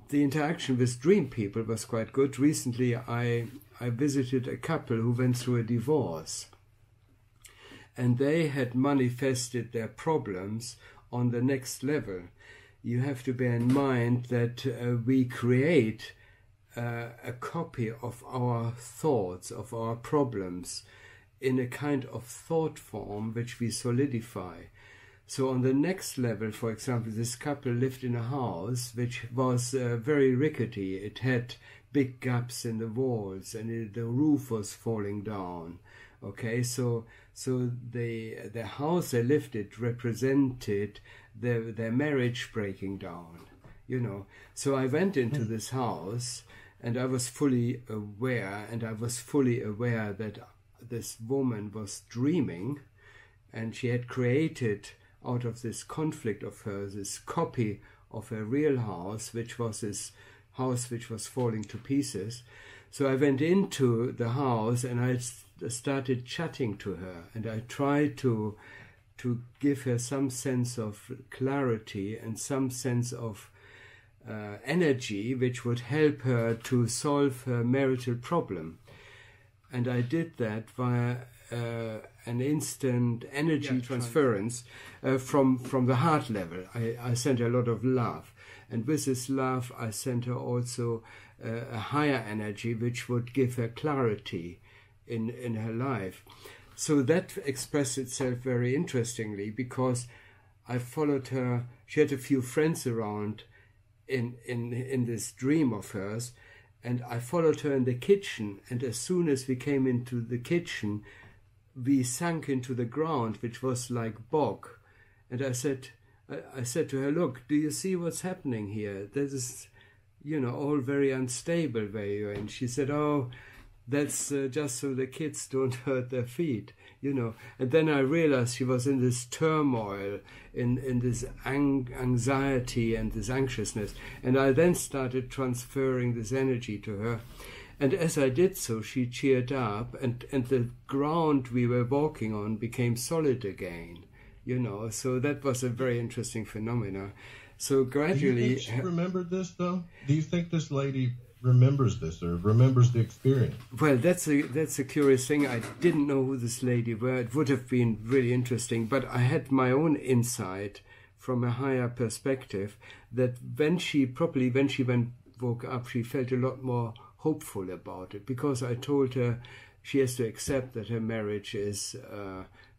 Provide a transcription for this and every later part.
the interaction with dream people was quite good. Recently, I visited a couple who went through a divorce, and they had manifested their problems on the next level. You have to bear in mind that we create a copy of our thoughts, of our problems, in a kind of thought form which we solidify. So on the next level, for example, this couple lived in a house which was very rickety. It had big gaps in the walls, and the roof was falling down. Okay, so the house they lived in represented their marriage breaking down, you know. So I went into this house, and I was fully aware, that this woman was dreaming, and she had created out of this conflict of hers this copy of a real house, which was this house which was falling to pieces. So I went into the house and I started chatting to her, and I tried to give her some sense of clarity and some sense of energy which would help her to solve her marital problem. And I did that via an instant energy transference from the heart level. I sent her a lot of love, and with this love I sent her also a higher energy which would give her clarity in her life. So that expressed itself very interestingly, because I followed her. She had a few friends around in this dream of hers, and I followed her in the kitchen, and as soon as we came into the kitchen, we sank into the ground, which was like bog. And I said to her, "Look, do you see what's happening here? This is, you know, all very unstable where you're in." She said, "Oh, that's just so the kids don't hurt their feet, you know." And then I realized she was in this turmoil, in this anxiety and this anxiousness. And I then started transferring this energy to her. And as I did so, she cheered up, and the ground we were walking on became solid again, you know. So that was a very interesting phenomenon. So gradually... Do you think she remembered this, though? Do you think this lady remembers this or remembers the experience? Well, that's a curious thing. I didn't know who this lady were. It would have been really interesting, but I had my own insight from a higher perspective that when she woke up, she felt a lot more hopeful about it, because I told her she has to accept that her marriage is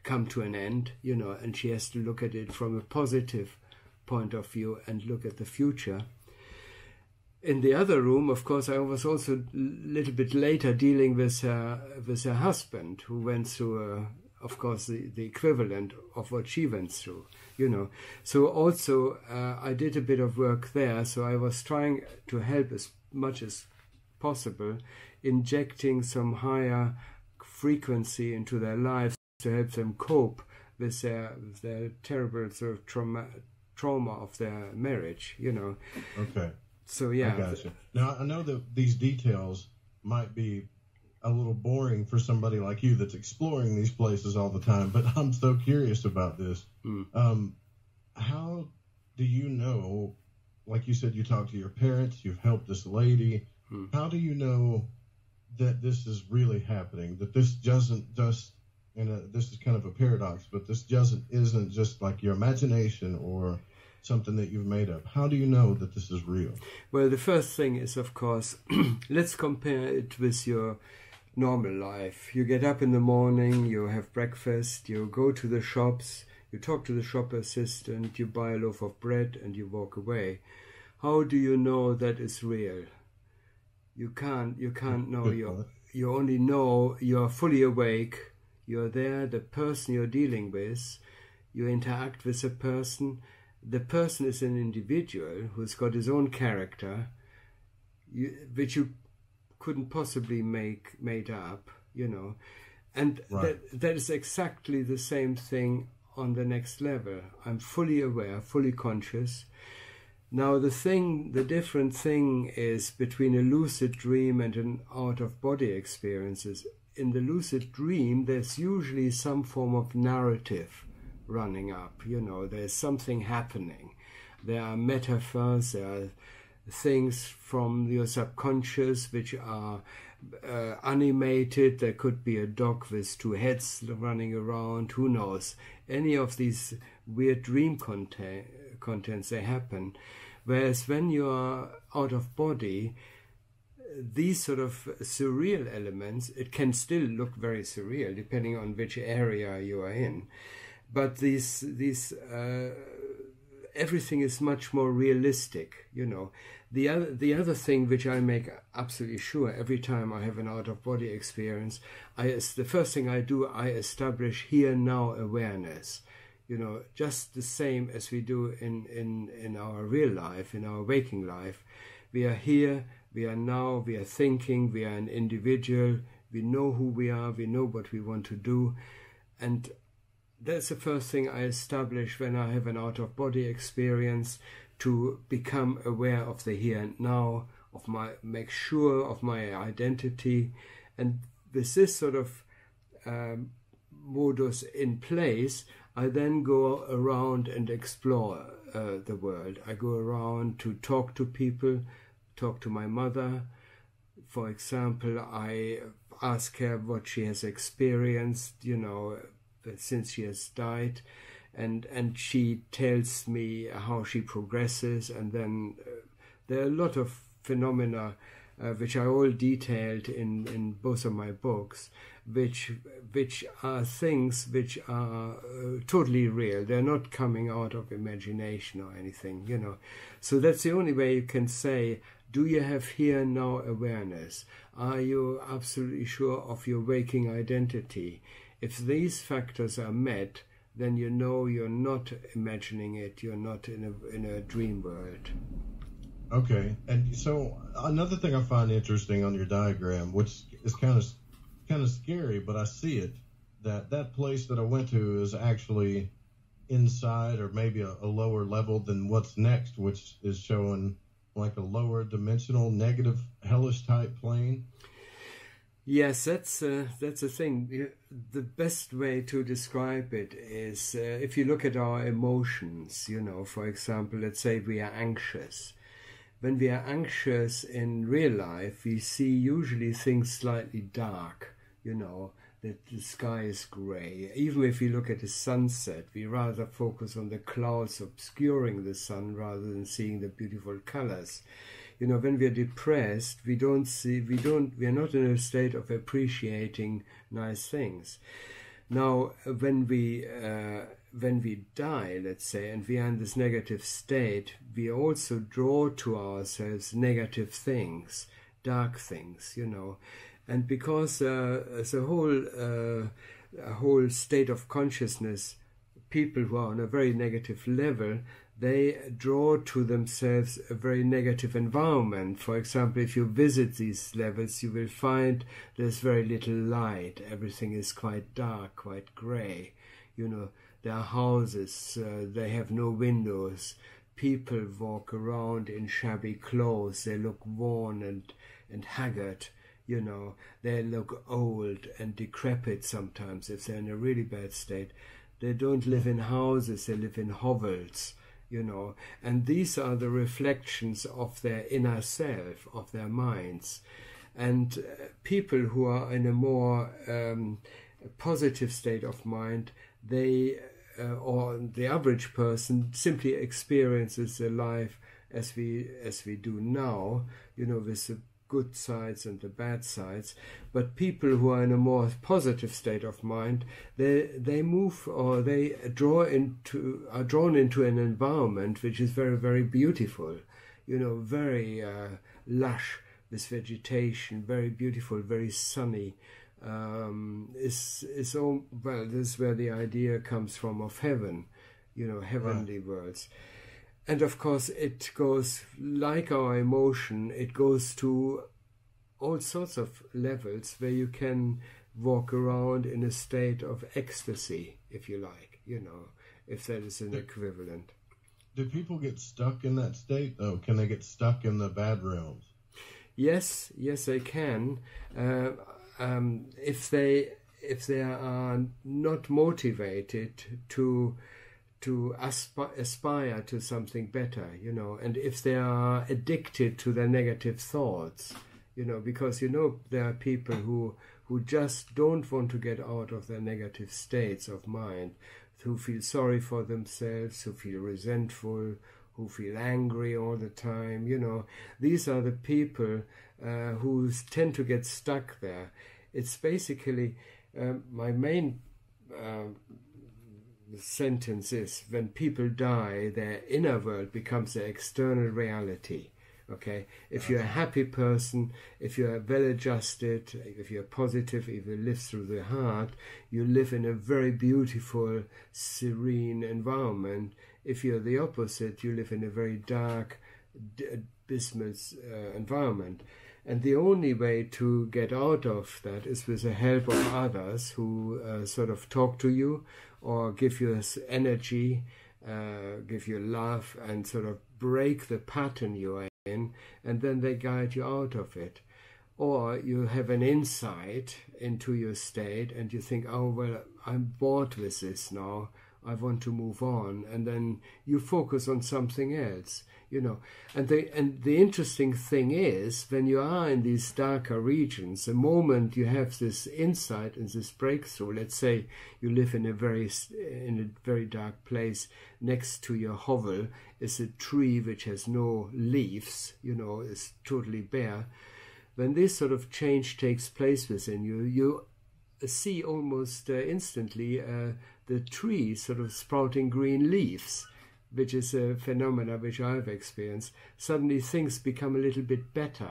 come to an end, you know, and she has to look at it from a positive point of view and look at the future. In the other room, of course, I was also a little bit later dealing with her husband, who went through, of course, the equivalent of what she went through, you know. So also I did a bit of work there, so I was trying to help as much as possible, injecting some higher frequency into their lives to help them cope with their terrible sort of trauma of their marriage, you know. Okay. So yeah. I gotcha. Now I know that these details might be a little boring for somebody like you that's exploring these places all the time, but I'm so curious about this. How do you know, like you said, you talked to your parents, you've helped this lady. How do you know that this is really happening? That this doesn't just, and this is kind of a paradox, but this isn't just like your imagination or something that you've made up. How do you know that this is real? Well, the first thing is, of course, let's compare it with your normal life. You get up in the morning, you have breakfast, you go to the shops, you talk to the shop assistant, you buy a loaf of bread, and you walk away. How do you know that is real? You can't know. You only know you're fully awake, you're there, the person you're dealing with, you interact with a person. The person is an individual who's got his own character, which you couldn't possibly make made up, you know. And right. that is exactly the same thing on the next level. I'm fully aware, fully conscious. Now the different thing is between a lucid dream and an out-of-body experiences. In the lucid dream, there's usually some form of narrative running up, you know. There's something happening. There are metaphors, there are things from your subconscious which are animated. There could be a dog with two heads running around, who knows. Any of these weird dream contents, they happen. Whereas when you are out of body, these sort of surreal elements, it can still look very surreal depending on which area you are in, but these everything is much more realistic, you know. The other thing which I make absolutely sure every time I have an out of body experience, the first thing I do, I establish here now awareness, you know, just the same as we do in our real life, in our waking life. We are here, we are now, we are thinking, we are an individual, we know who we are, we know what we want to do. And that's the first thing I establish when I have an out-of-body experience, to become aware of the here and now, make sure of my identity. And with this sort of modus in place, I then go around and explore the world. I go around to talk to people, talk to my mother. For example, I ask her what she has experienced, you know, since she has died, and she tells me how she progresses. And then there are a lot of phenomena which I all detailed in both of my books, which are things which are totally real. They're not coming out of imagination or anything, you know. So that's the only way you can say, do you have here now awareness? Are you absolutely sure of your waking identity? If these factors are met, then you know you're not imagining it, you're not in a dream world. Okay, and so another thing I find interesting on your diagram, which is kind of scary, but I see it, that place that I went to is actually inside, or maybe a lower level than what's next, which is showing like a lower dimensional, negative, hellish type plane. Yes, that's a thing. The best way to describe it is if you look at our emotions, you know, for example, let's say we are anxious. When we are anxious in real life, we see usually things slightly dark, you know, that the sky is grey. Even if we look at a sunset, we rather focus on the clouds obscuring the sun rather than seeing the beautiful colors. You know, when we are depressed, we are not in a state of appreciating nice things. Now, when we die, let's say, and we are in this negative state, we also draw to ourselves negative things, dark things, you know. And because as a whole state of consciousness, people who are on a very negative level, they draw to themselves a very negative environment. For example, if you visit these levels, you will find there's very little light. Everything is quite dark, quite grey. You know, there are houses, they have no windows. People walk around in shabby clothes. They look worn and haggard. You know, they look old and decrepit sometimes if they're in a really bad state. They don't live in houses, they live in hovels. You know, and these are the reflections of their inner self, of their minds. And people who are in a more positive state of mind, they, or the average person, simply experiences their life as we do now, you know, with the good sides and the bad sides. But people who are in a more positive state of mind, they move, or they are drawn into an environment which is very, very beautiful, you know, very lush with vegetation, very beautiful, very sunny. This is where the idea comes from of heaven, you know, heavenly worlds. And of course, it goes, like our emotion, it goes to all sorts of levels where you can walk around in a state of ecstasy, if you like, you know, if that is an equivalent. Do people get stuck in that state, though? Can they get stuck in the bad realms? Yes, they can. If they are not motivated to aspire to something better, you know, and if they are addicted to their negative thoughts, you know, because, you know, there are people who just don't want to get out of their negative states of mind, who feel sorry for themselves, who feel resentful, who feel angry all the time, you know. These are the people who tend to get stuck there. It's basically, my main sentence is, when people die, their inner world becomes their external reality. Okay, if you're a happy person, if you're well adjusted, if you're positive, if you live through the heart, you live in a very beautiful, serene environment. If you're the opposite, you live in a very dark, abysmal environment. And the only way to get out of that is with the help of others who sort of talk to you or give you energy, give you love, and sort of break the pattern you are in, and then they guide you out of it. Or you have an insight into your state and you think, oh, well, I'm bored with this now, I want to move on, and then you focus on something else, you know. And the interesting thing is, when you are in these darker regions, the moment you have this insight and this breakthrough, let's say you live in a very dark place, next to your hovel is a tree which has no leaves, you know, is totally bare. When this sort of change takes place within you, you see almost instantly the tree sort of sprouting green leaves, which is a phenomena which I've experienced. Suddenly things become a little bit better.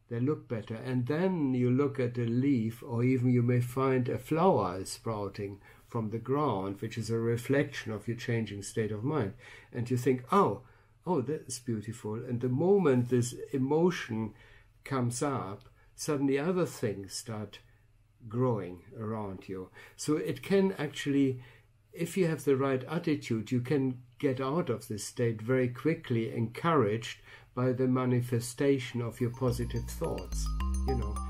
They look better. And then you look at a leaf, or even you may find a flower sprouting from the ground, which is a reflection of your changing state of mind. And you think, oh, that's beautiful. And the moment this emotion comes up, suddenly other things start growing around you. So it can actually, if you have the right attitude, you can get out of this state very quickly, encouraged by the manifestation of your positive thoughts, you know.